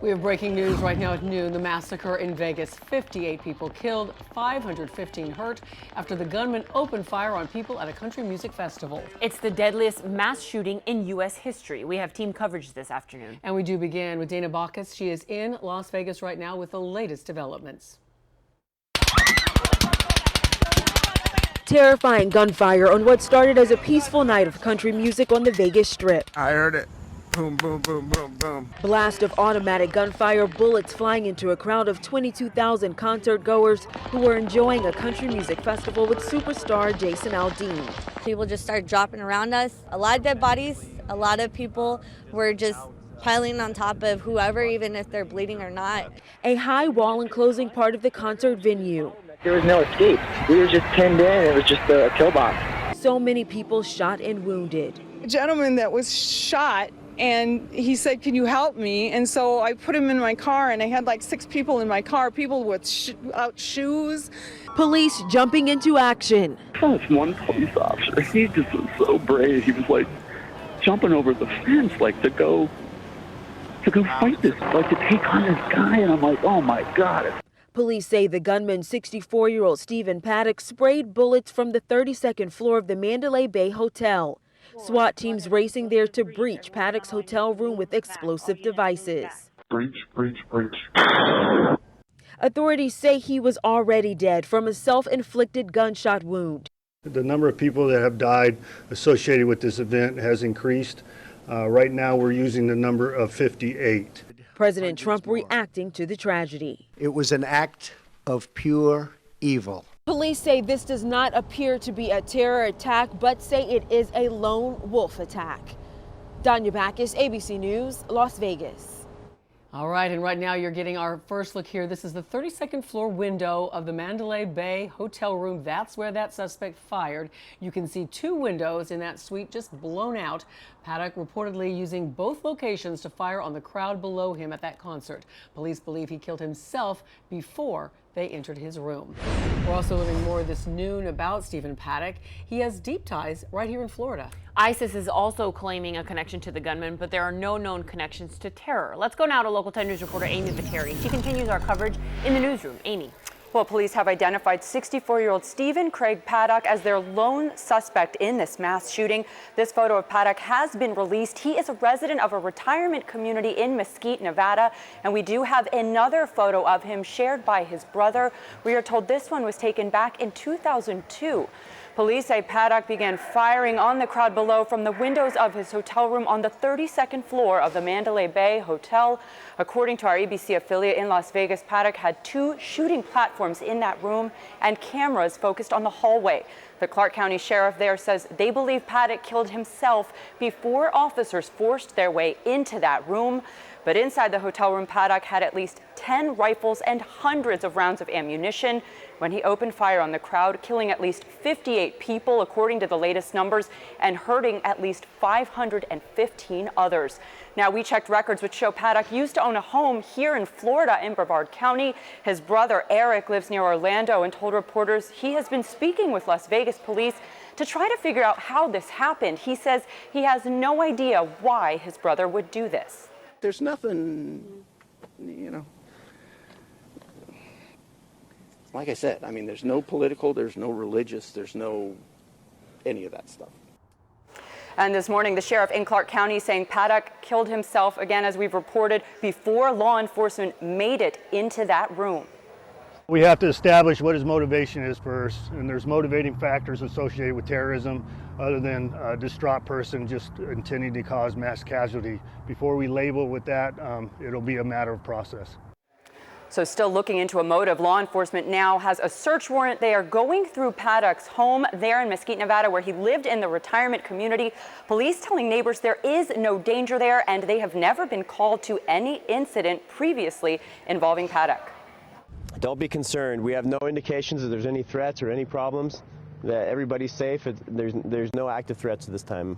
We have breaking news right now at noon. The massacre in Vegas. 58 people killed, 515 hurt after the gunman opened fire on people at a country music festival. It's the deadliest mass shooting in U.S. history. We have team coverage this afternoon. And we do begin with Dana Bacchus. She is in Las Vegas right now with the latest developments. Terrifying gunfire on what started as a peaceful night of country music on the Vegas Strip. I heard it. Boom, boom, boom, boom, boom. Blast of automatic gunfire, bullets flying into a crowd of 22,000 concert goers who were enjoying a country music festival with superstar Jason Aldean. People just started dropping around us. A lot of dead bodies. A lot of people were just piling on top of whoever, even if they're bleeding or not. A high wall enclosing part of the concert venue. There was no escape. We were just pinned in. It was just a kill box. So many people shot and wounded. A gentleman that was shot, and he said, "Can you help me?" And so I put him in my car, and I had like 6 people in my car, people with shoes. Police jumping into action. This one police officer, he just was so brave. He was like jumping over the fence, like to go fight this, like to take on this guy. And I'm like, oh my God. Police say the gunman, 64-year-old Stephen Paddock, sprayed bullets from the 32nd floor of the Mandalay Bay Hotel. SWAT teams racing there to breach Paddock's hotel room with explosive devices. Breach. Authorities say he was already dead from a self-inflicted gunshot wound. The number of people that have died associated with this event has increased. Right now we're using the number of 58. President Trump reacting to the tragedy. It was an act of pure evil. Police say this does not appear to be a terror attack, but say it is a lone wolf attack. Danya Bacchus, ABC News, Las Vegas. All right, and right now you're getting our first look here. This is the 32nd floor window of the Mandalay Bay hotel room. That's where that suspect fired. You can see 2 windows in that suite just blown out. Paddock reportedly using both locations to fire on the crowd below him at that concert. Police believe he killed himself before they entered his room. We're also learning more this noon about Stephen Paddock. He has deep ties right here in Florida. ISIS is also claiming a connection to the gunman, but there are no known connections to terror. Let's go now to Local 10 News reporter Amy Viteri. She continues our coverage in the newsroom. Amy. Well, police have identified 64-year-old Stephen Craig Paddock as their lone suspect in this mass shooting. This photo of Paddock has been released. He is a resident of a retirement community in Mesquite, Nevada, and we do have another photo of him shared by his brother. We are told this one was taken back in 2002. Police say Paddock began firing on the crowd below from the windows of his hotel room on the 32nd floor of the Mandalay Bay Hotel. According to our ABC affiliate in Las Vegas, Paddock had 2 shooting platforms in that room and cameras focused on the hallway. The Clark County Sheriff there says they believe Paddock killed himself before officers forced their way into that room. But inside the hotel room, Paddock had at least 10 rifles and hundreds of rounds of ammunition when he opened fire on the crowd, killing at least 58 people, according to the latest numbers, and hurting at least 515 others. Now, we checked records which show Paddock used to own a home here in Florida in Brevard County. His brother, Eric, lives near Orlando and told reporters he has been speaking with Las Vegas police to try to figure out how this happened. He says he has no idea why his brother would do this. There's nothing, like I said, I mean, there's no political, there's no religious, there's no any of that stuff. And this morning, the sheriff in Clark County saying Paddock killed himself, again, as we've reported, before law enforcement made it into that room. We have to establish what his motivation is first, and there's motivating factors associated with terrorism other than a distraught person just intending to cause mass casualty. Before we label with that, it'll be a matter of process. So still looking into a motive, law enforcement now has a search warrant. They are going through Paddock's home there in Mesquite, Nevada, where he lived in the retirement community. Police telling neighbors there is no danger there, and they have never been called to any incident previously involving Paddock. Don't be concerned. We have no indications that there's any threats or any problems, that everybody's safe. There's no active threats at this time.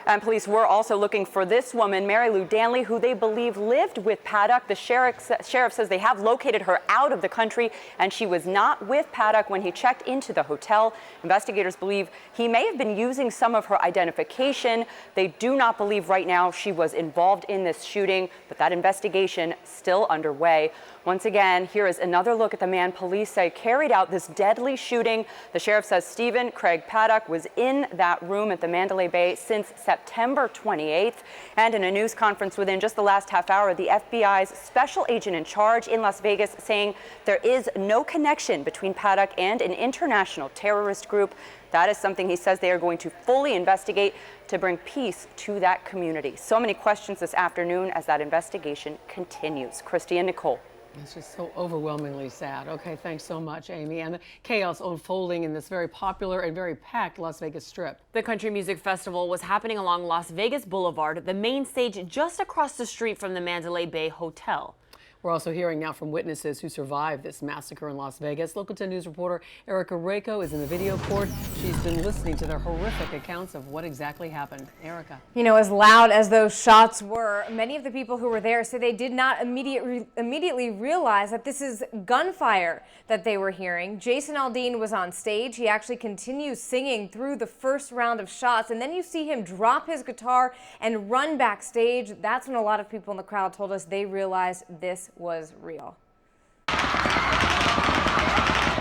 And police were also looking for this woman, Mary Lou Danley, who they believe lived with Paddock. The sheriff says they have located her out of the country, and she was not with Paddock when he checked into the hotel. Investigators believe he may have been using some of her identification. They do not believe right now she was involved in this shooting, but that investigation still underway. Once again, here is another look at the man police say carried out this deadly shooting. The sheriff says Stephen Craig Paddock was in that room at the Mandalay Bay since September 28th. And in a news conference within just the last half hour, the FBI's special agent in charge in Las Vegas saying there is no connection between Paddock and an international terrorist group. That is something he says they are going to fully investigate to bring peace to that community. So many questions this afternoon as that investigation continues. Christy and Nicole. It's just so overwhelmingly sad. Okay, thanks so much, Amy. And the chaos unfolding in this very popular and very packed Las Vegas Strip. The Country Music Festival was happening along Las Vegas Boulevard, the main stage just across the street from the Mandalay Bay Hotel. We're also hearing now from witnesses who survived this massacre in Las Vegas. Local 10 News reporter Erica Rako is in the video court. She's been listening to their horrific accounts of what exactly happened. Erica. You know, as loud as those shots were, many of the people who were there say they did not immediately realize that this is gunfire that they were hearing. Jason Aldean was on stage. He actually continues singing through the first round of shots, and then you see him drop his guitar and run backstage. That's when a lot of people in the crowd told us they realized this was real.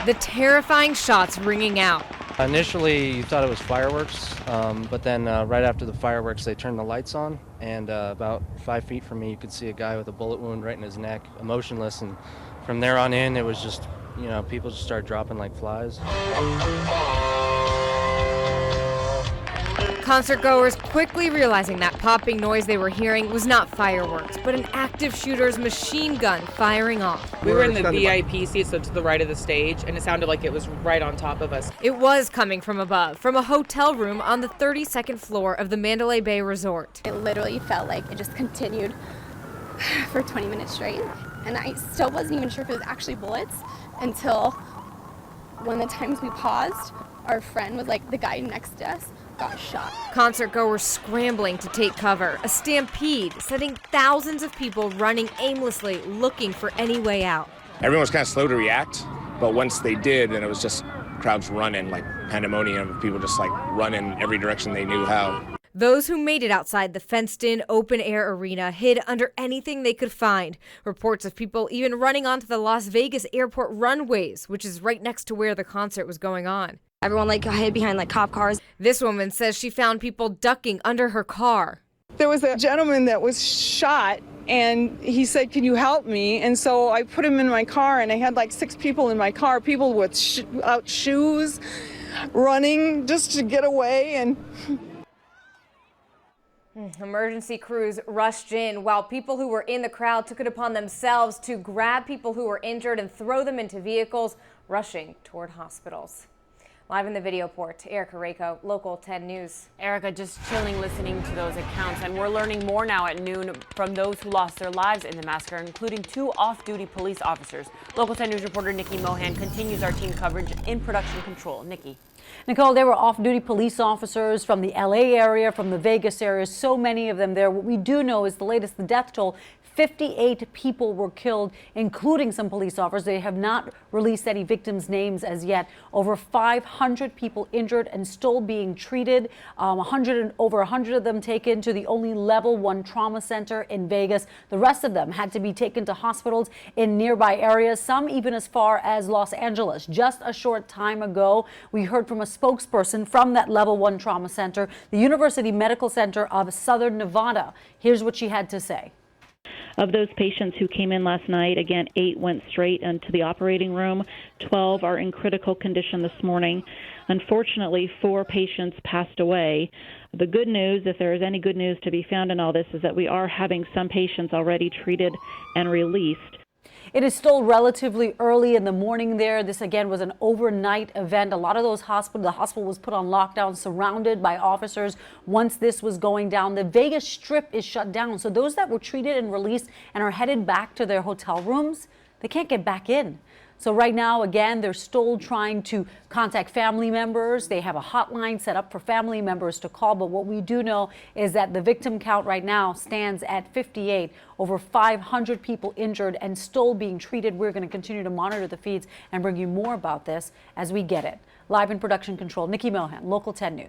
The terrifying shots ringing out. Initially, you thought it was fireworks, but then right after the fireworks, they turned the lights on, and about 5 feet from me, you could see a guy with a bullet wound right in his neck, emotionless, and from there on in, it was just, you know, people just started dropping like flies. Concert goers quickly realizing that popping noise they were hearing was not fireworks, but an active shooter's machine gun firing off. We were in the VIP seat, so to the right of the stage, and it sounded like it was right on top of us. It was coming from above, from a hotel room on the 32nd floor of the Mandalay Bay Resort. It literally felt like it just continued for 20 minutes straight, and I still wasn't even sure if it was actually bullets until one of the times we paused, our friend was like, the guy next to us got shot. Concert goers scrambling to take cover. A stampede, setting thousands of people running aimlessly, looking for any way out. Everyone was kind of slow to react, but once they did, then it was just crowds running, like pandemonium, people just like running every direction they knew how. Those who made it outside the fenced-in open-air arena hid under anything they could find. Reports of people even running onto the Las Vegas airport runways, which is right next to where the concert was going on. Everyone hid behind cop cars. This woman says she found people ducking under her car. There was a gentleman that was shot, and he said, can you help me? And so I put him in my car, and I had 6 people in my car, people with shoes, running just to get away. And emergency crews rushed in while people who were in the crowd took it upon themselves to grab people who were injured and throw them into vehicles, rushing toward hospitals. Live in the video port, Erica Rako, Local 10 News. Erica, just chilling listening to those accounts, and we're learning more now at noon from those who lost their lives in the massacre, including 2 off-duty police officers. Local 10 News reporter Nikki Mohan continues our team coverage in production control. Nikki. Nicole, they were off-duty police officers from the LA area, from the Vegas area, so many of them there. What we do know is the latest, the death toll, 58 people were killed, including some police officers. They have not released any victims' names as yet. Over 500 people injured and still being treated. Over 100 of them taken to the only level 1 trauma center in Vegas. The rest of them had to be taken to hospitals in nearby areas, some even as far as Los Angeles. Just a short time ago, we heard from a spokesperson from that level 1 trauma center, the University Medical Center of Southern Nevada. Here's what she had to say. Of those patients who came in last night, again, 8 went straight into the operating room. 12 are in critical condition this morning. Unfortunately, 4 patients passed away. The good news, if there is any good news to be found in all this, is that we are having some patients already treated and released. It is still relatively early in the morning there. This again was an overnight event. A lot of those the hospital was put on lockdown, surrounded by officers once this was going down. The Vegas Strip is shut down. So those that were treated and released and are headed back to their hotel rooms, they can't get back in. So right now, again, they're still trying to contact family members. They have a hotline set up for family members to call. But what we do know is that the victim count right now stands at 58, over 500 people injured and still being treated. We're going to continue to monitor the feeds and bring you more about this as we get it. Live in production control, Nikki Mohan, Local 10 News.